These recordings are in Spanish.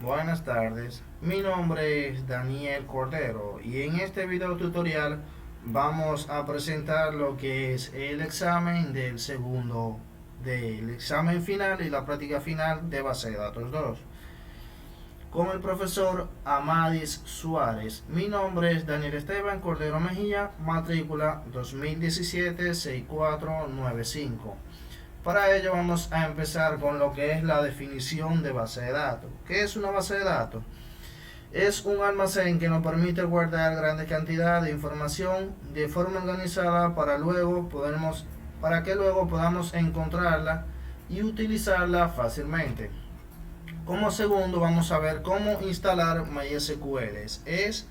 Buenas tardes, mi nombre es Daniel Cordero y en este video tutorial vamos a presentar lo que es el examen del examen final y la práctica final de base de datos 2 con el profesor Amadis Suárez. Mi nombre es Daniel Esteban Cordero Mejía, matrícula 2017-6495. Para ello vamos a empezar con lo que es la definición de base de datos. ¿Qué es una base de datos? Es un almacén que nos permite guardar grandes cantidades de información de forma organizada para que luego podamos encontrarla y utilizarla fácilmente. Como segundo vamos a ver cómo instalar MySQL. Es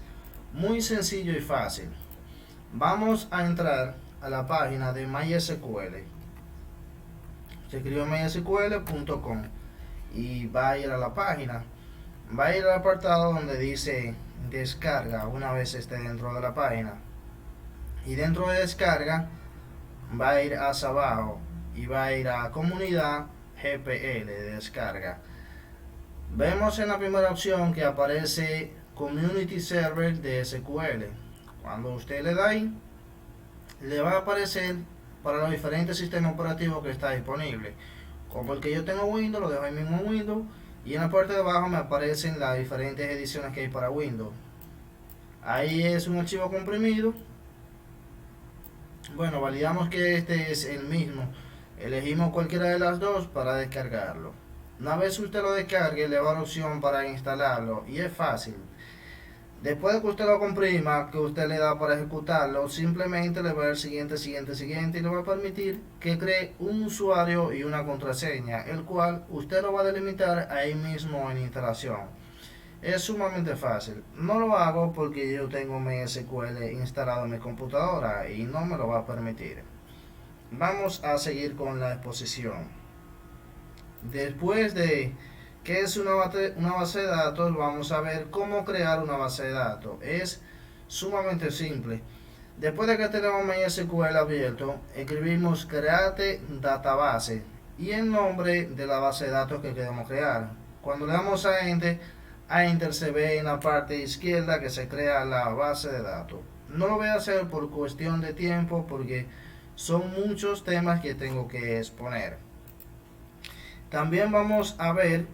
muy sencillo y fácil. Vamos a entrar a la página de MySQL. Se escribe mysql.com y va a ir a la página. Va a ir al apartado donde dice descarga una vez esté dentro de la página. Y dentro de descarga va a ir hacia abajo y va a ir a comunidad GPL de descarga. Vemos en la primera opción que aparece Community Server de SQL. Cuando usted le da ahí, le va a aparecer para los diferentes sistemas operativos que está disponible. Como el que yo tengo Windows, lo dejo ahí mismo en Windows. Y en la parte de abajo me aparecen las diferentes ediciones que hay para Windows. Ahí es un archivo comprimido. Bueno, validamos que este es el mismo. Elegimos cualquiera de las dos para descargarlo. Una vez usted lo descargue, le va a la opción para instalarlo. Y es fácil. Después de que usted lo comprima, que usted le da para ejecutarlo, simplemente le va a dar siguiente y le va a permitir que cree un usuario y una contraseña, el cual usted lo va a delimitar ahí mismo en instalación. Es sumamente fácil. No lo hago porque yo tengo MySQL instalado en mi computadora y no me lo va a permitir. Vamos a seguir con la exposición. Después de ¿qué es una base de datos? Vamos a ver cómo crear una base de datos. Es sumamente simple. Después de que tenemos MySQL abierto, escribimos create database y el nombre de la base de datos que queremos crear. Cuando le damos a Enter se ve en la parte izquierda que se crea la base de datos. No lo voy a hacer por cuestión de tiempo porque son muchos temas que tengo que exponer. También vamos a ver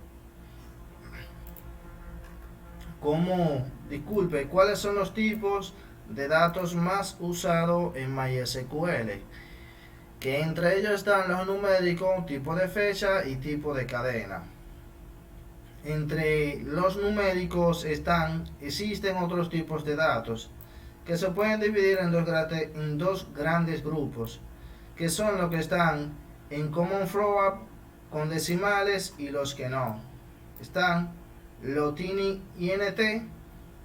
cuáles son los tipos de datos más usados en MySQL, que entre ellos están los numéricos, tipo de fecha y tipo de cadena. Entre los numéricos existen otros tipos de datos que se pueden dividir en dos grandes grupos, que son los que están en Common Float con decimales y los que no. Están los tiny int,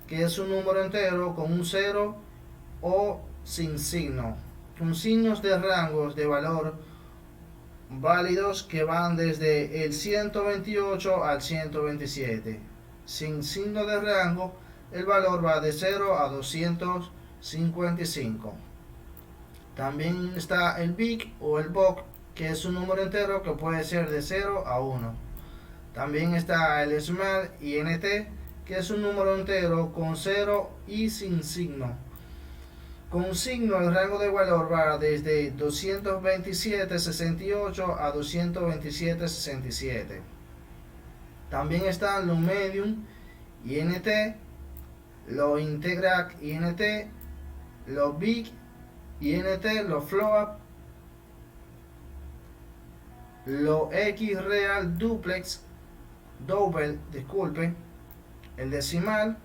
que es un número entero con un cero o sin signo, con signos de rangos de valor válidos que van desde el 128 al 127. Sin signo de rango, el valor va de 0 a 255. También está el big o el boc, que es un número entero que puede ser de 0 a 1. También está el small int, que es un número entero con 0 y sin signo. Con signo el rango de valor va desde 227.68 a 227.67. También están los medium int, los integrac int, los big int, los float, los x real duplex, el decimal,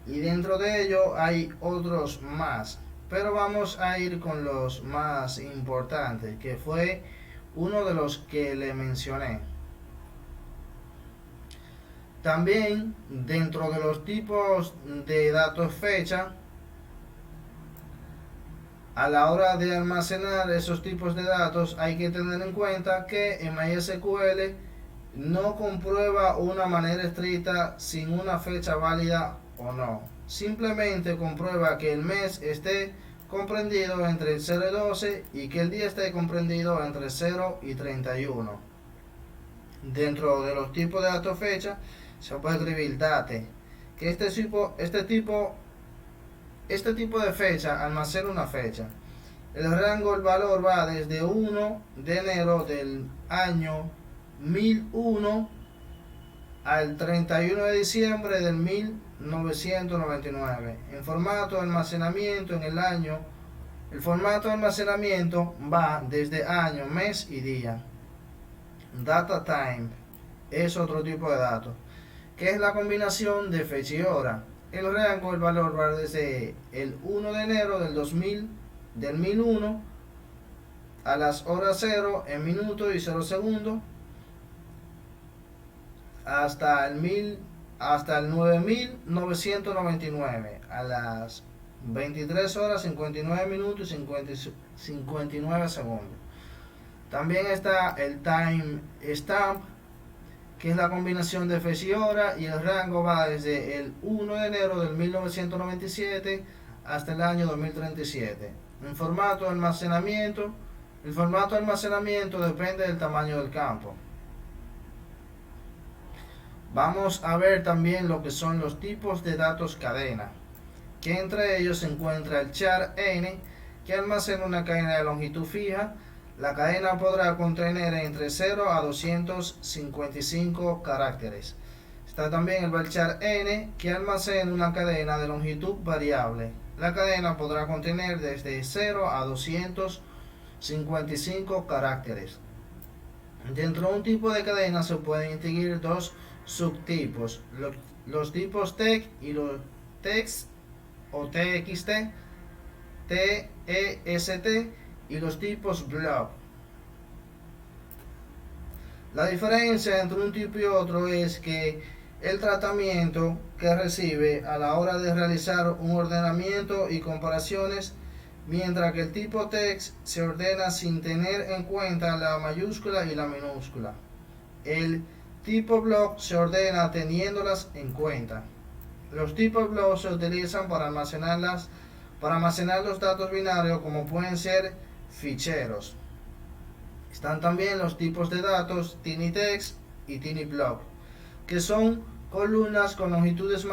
y dentro de ello hay otros más, pero vamos a ir con los más importantes, que fue uno de los que le mencioné. También dentro de los tipos de datos fecha, a la hora de almacenar esos tipos de datos hay que tener en cuenta que en MySQL no comprueba una manera estricta sin una fecha válida o no. Simplemente comprueba que el mes esté comprendido entre el 0 y 12 y que el día esté comprendido entre 0 y 31. dentro de los tipos de datos fecha se puede escribir date, que este tipo de fecha almacena una fecha. El rango, el valor va desde 1 de enero del año 1001 al 31 de diciembre del 1999. En formato de almacenamiento en el año, el formato de almacenamiento va desde año, mes y día. Data time es otro tipo de datos, que es la combinación de fecha y hora. El rango, el valor va desde el 1 de enero del 1001 a las horas 0 en minutos y 0 segundos hasta el 9999 a las 23 horas 59 minutos y 59 segundos. También está el time stamp, que es la combinación de fecha y hora, y el rango va desde el 1 de enero del 1997 hasta el año 2037. El formato de almacenamiento depende del tamaño del campo. Vamos a ver también lo que son los tipos de datos cadena, que entre ellos se encuentra el char n, que almacena una cadena de longitud fija. La cadena podrá contener entre 0 a 255 caracteres. Está también el varchar n, que almacena una cadena de longitud variable. La cadena podrá contener desde 0 a 255 caracteres. Dentro de un tipo de cadena se pueden distinguir dos subtipos: los tipos TEX y los TEX o TXT, TEST, y los tipos block. La diferencia entre un tipo y otro es que el tratamiento que recibe a la hora de realizar un ordenamiento y comparaciones, mientras que el tipo text se ordena sin tener en cuenta la mayúscula y la minúscula. El tipo block se ordena teniéndolas en cuenta. Los tipos block se utilizan para almacenar los datos binarios, como pueden ser ficheros. Están también los tipos de datos tiny text y tiny block, que son columnas con longitudes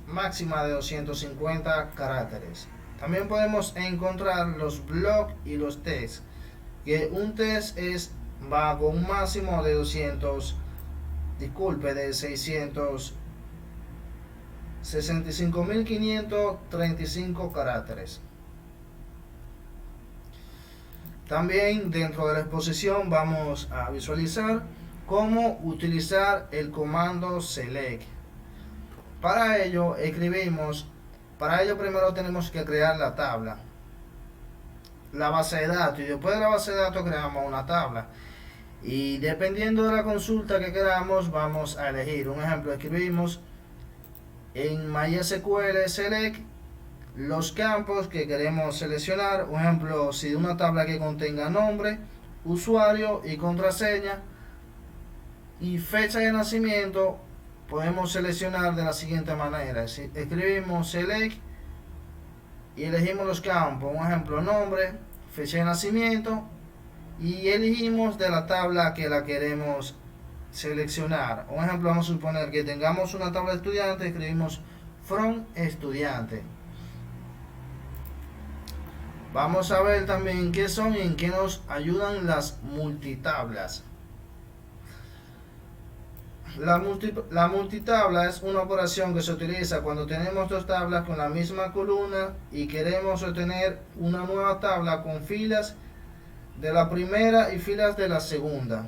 máxima de 250 caracteres. También podemos encontrar los block y los text, que un text va con un máximo de 665.535 caracteres. También dentro de la exposición vamos a visualizar cómo utilizar el comando select. Para ello primero tenemos que crear la tabla, la base de datos, y después de la base de datos creamos una tabla. Y dependiendo de la consulta que queramos, vamos a elegir. Un ejemplo, escribimos en MySQL select los campos que queremos seleccionar. Un ejemplo, si una tabla que contenga nombre, usuario y contraseña y fecha de nacimiento, podemos seleccionar de la siguiente manera. Si escribimos select y elegimos los campos, un ejemplo, nombre, fecha de nacimiento, y elegimos de la tabla que la queremos seleccionar. Un ejemplo, vamos a suponer que tengamos una tabla de estudiante, escribimos from estudiante. Vamos a ver también qué son y en qué nos ayudan las multitablas. La multitabla es una operación que se utiliza cuando tenemos dos tablas con la misma columna y queremos obtener una nueva tabla con filas de la primera y filas de la segunda.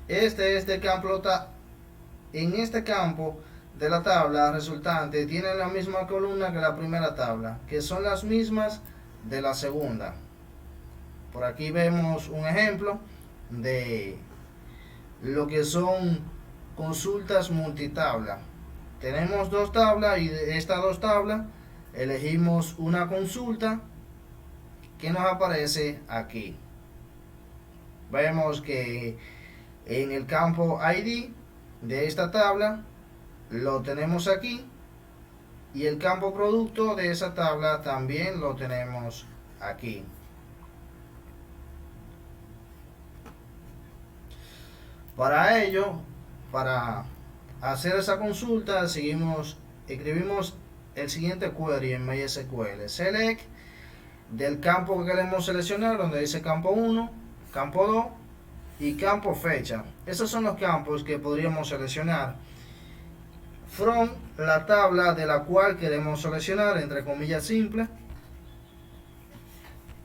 En este campo de la tabla resultante tiene la misma columna que la primera tabla, que son las mismas de la segunda. Por aquí vemos un ejemplo de lo que son consultas multitabla. Tenemos dos tablas y de estas dos tablas elegimos una consulta que nos aparece aquí. Vemos que en el campo ID de esta tabla lo tenemos aquí, y el campo producto de esa tabla también lo tenemos aquí. Para ello, para hacer esa consulta, escribimos el siguiente query en MySQL: select del campo que queremos seleccionar, donde dice campo 1, campo 2 y campo fecha. Esos son los campos que podríamos seleccionar from la tabla de la cual queremos seleccionar, entre comillas simple,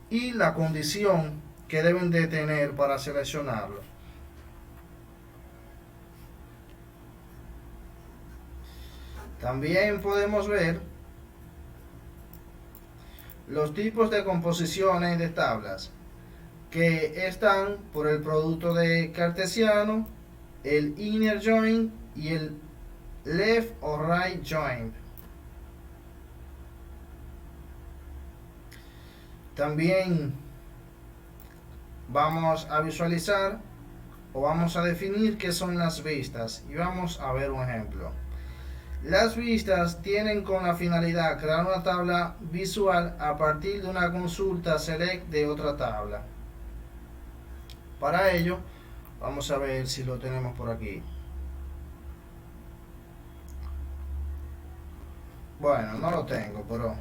y la condición que deben de tener para seleccionarlo. También podemos ver los tipos de composiciones de tablas que están por el producto de cartesiano, el inner join y el left o right join. También vamos a visualizar o vamos a definir qué son las vistas y vamos a ver un ejemplo. Las vistas tienen con la finalidad crear una tabla visual a partir de una consulta select de otra tabla. Para ello, vamos a ver si lo tenemos por aquí. Bueno, no lo tengo, pero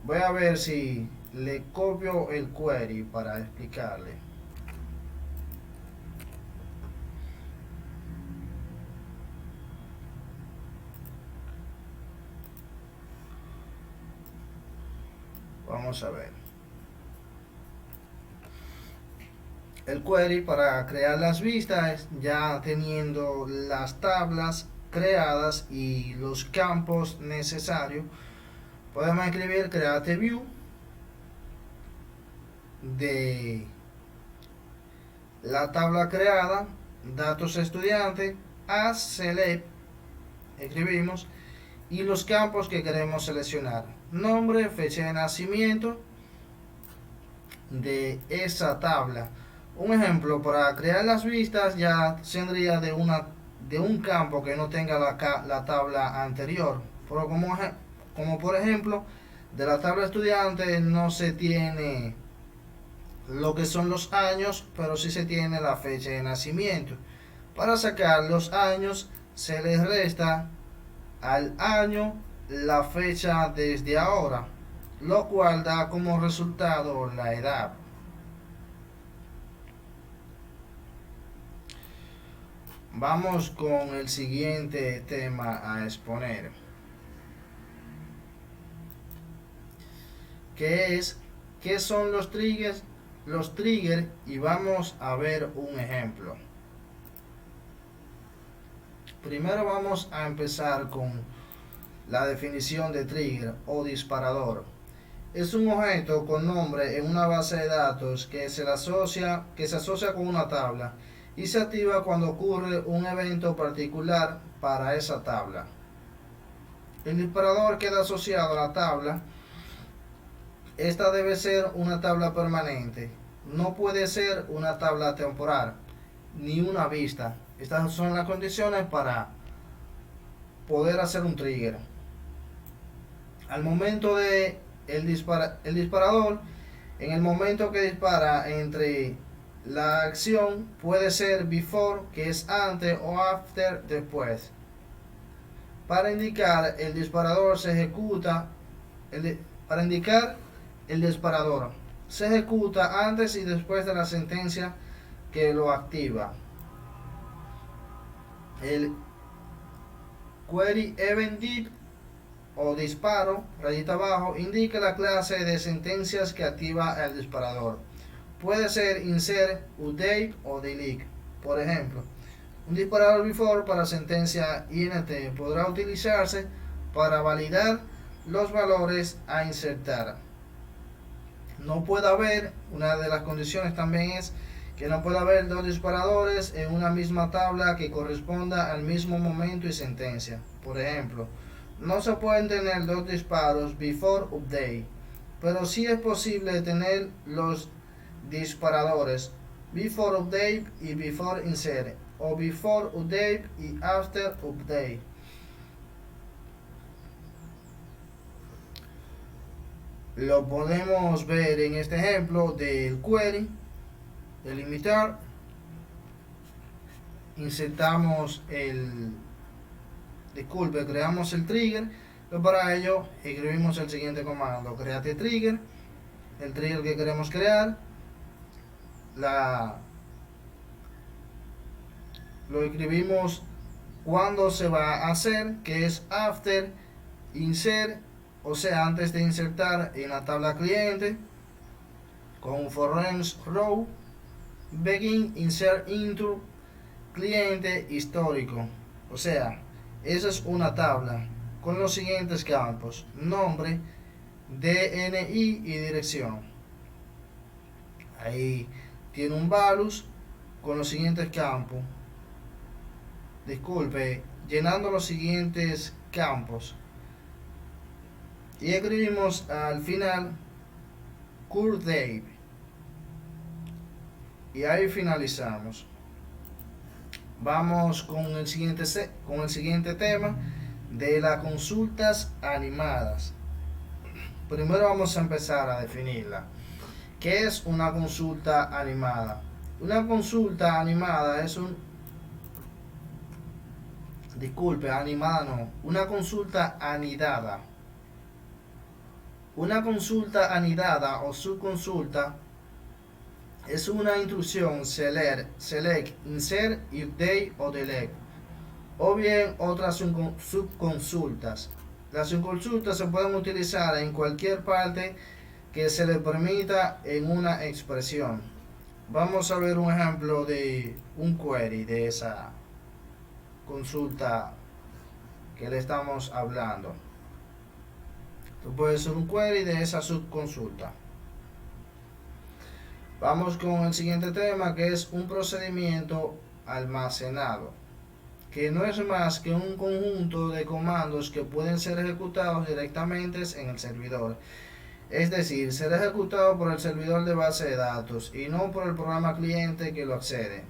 voy a ver si le copio el query para explicarle. Vamos a ver. El query para crear las vistas, ya teniendo las tablas creadas y los campos necesarios, podemos escribir create view de la tabla creada, datos estudiantes, as select, escribimos, y los campos que queremos seleccionar: nombre, fecha de nacimiento de esa tabla. Un ejemplo, para crear las vistas ya tendría de un campo que no tenga la tabla anterior, pero como por ejemplo de la tabla estudiante no se tiene lo que son los años, pero sí se tiene la fecha de nacimiento. Para sacar los años se les resta al año la fecha desde ahora, lo cual da como resultado la edad. Vamos con el siguiente tema a exponer, que es qué son los triggers, y vamos a ver un ejemplo. Primero vamos a empezar con la definición de trigger o disparador. Es un objeto con nombre en una base de datos que se asocia con una tabla y se activa cuando ocurre un evento particular para esa tabla. El disparador queda asociado a la tabla. Esta debe ser una tabla permanente, no puede ser una tabla temporal ni una vista. Estas son las condiciones para poder hacer un trigger. Al momento de el disparador, en el momento que dispara, entre la acción puede ser before, que es antes, o after, después. Para indicar el disparador se ejecuta antes y después de la sentencia que lo activa. El query event dip o disparo, rayita abajo, indica la clase de sentencias que activa el disparador. Puede ser insert, update o delete. Por ejemplo, un disparador before para sentencia int podrá utilizarse para validar los valores a insertar. No puede haber, una de las condiciones también es que no puede haber dos disparadores en una misma tabla que corresponda al mismo momento y sentencia. Por ejemplo, no se pueden tener dos disparos before update, pero sí es posible tener los disparadores before update y before insert, o before update y after update. Lo podemos ver en este ejemplo del query, delimitar, insertamos creamos el trigger. Pero para ello escribimos el siguiente comando: create trigger, el trigger que queremos crear, lo escribimos cuando se va a hacer, que es after insert, o sea, antes de insertar en la tabla cliente, con for range row, begin insert into cliente histórico. O sea, esa es una tabla con los siguientes campos: nombre, DNI y dirección. Ahí tiene un valus con los siguientes campos. Disculpe, llenando los siguientes campos. Y escribimos al final current date. Y ahí finalizamos. Vamos con el siguiente tema de las consultas animadas. Primero vamos a empezar a definirla. ¿Qué es una consulta animada? Una consulta animada es una consulta anidada. Una consulta anidada o subconsulta es una instrucción select, insert, update o delete, o bien otras subconsultas. Las subconsultas se pueden utilizar en cualquier parte que se le permita en una expresión. Vamos a ver un ejemplo de un query de esa consulta que le estamos hablando. Esto puede ser un query de esa subconsulta. Vamos con el siguiente tema, que es un procedimiento almacenado, que no es más que un conjunto de comandos que pueden ser ejecutados directamente en el servidor. Es decir, será ejecutado por el servidor de base de datos y no por el programa cliente que lo accede,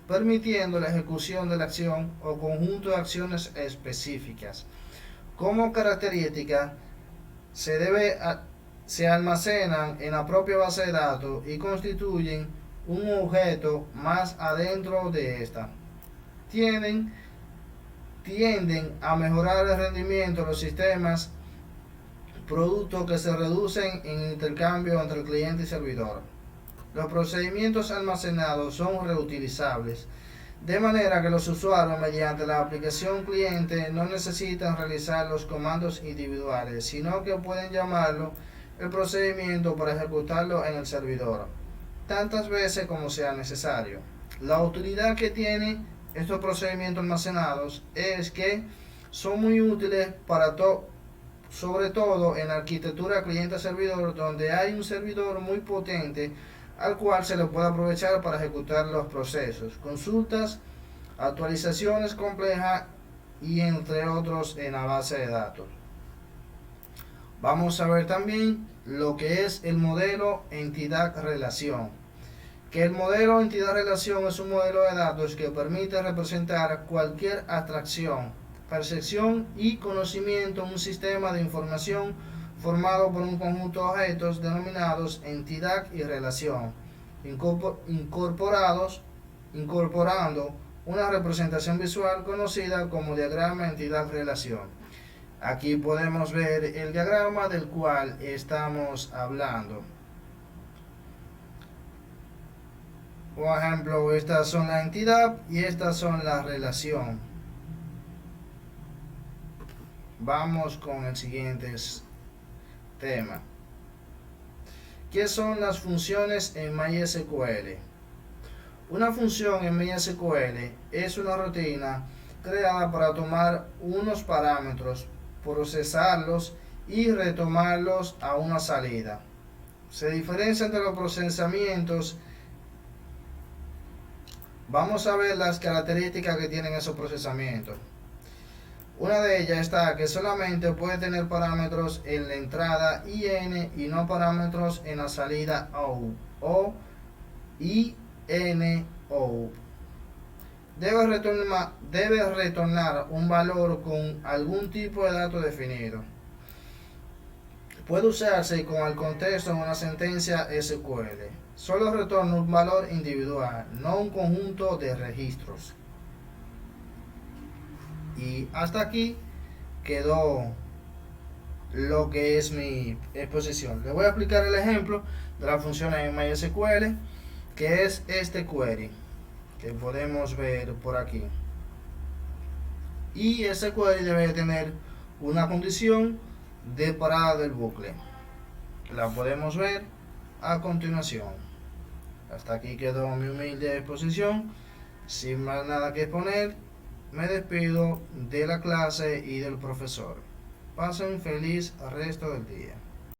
permitiendo la ejecución de la acción o conjunto de acciones específicas. Como característica, se almacenan en la propia base de datos y constituyen un objeto más adentro de esta. Tienden a mejorar el rendimiento de los sistemas, producto que se reducen en intercambio entre el cliente y servidor. Los procedimientos almacenados son reutilizables, de manera que los usuarios mediante la aplicación cliente no necesitan realizar los comandos individuales, sino que pueden llamarlo el procedimiento para ejecutarlo en el servidor tantas veces como sea necesario. La utilidad que tienen estos procedimientos almacenados es que son muy útiles sobre todo en la arquitectura cliente-servidor, donde hay un servidor muy potente al cual se le puede aprovechar para ejecutar los procesos, consultas, actualizaciones complejas y entre otros en la base de datos. Vamos a ver también lo que es el modelo entidad-relación. Que el modelo entidad-relación es un modelo de datos que permite representar cualquier abstracción, percepción y conocimiento en un sistema de información formado por un conjunto de objetos denominados entidad y relación, incorporando una representación visual conocida como diagrama entidad-relación. Aquí podemos ver el diagrama del cual estamos hablando. Por ejemplo, estas son la entidad y estas son la relación. Vamos con el siguiente tema. ¿Qué son las funciones en MySQL? Una función en MySQL es una rutina creada para tomar unos parámetros, procesarlos y retomarlos a una salida. Se diferencian de los procesamientos. Vamos a ver las características que tienen esos procesamientos. Una de ellas está que solamente puede tener parámetros en la entrada IN y no parámetros en la salida OUT o INOUT. Debe retornar un valor con algún tipo de dato definido. Puede usarse con el contexto en una sentencia SQL. Solo retorna un valor individual, no un conjunto de registros. Y hasta aquí quedó lo que es mi exposición. Le voy a explicar el ejemplo de la función en MySQL, que es este query que podemos ver por aquí. Y ese query debe tener una condición de parada del bucle. La podemos ver a continuación. Hasta aquí quedó mi humilde exposición. Sin más nada que exponer, me despido de la clase y del profesor. Pasen un feliz resto del día.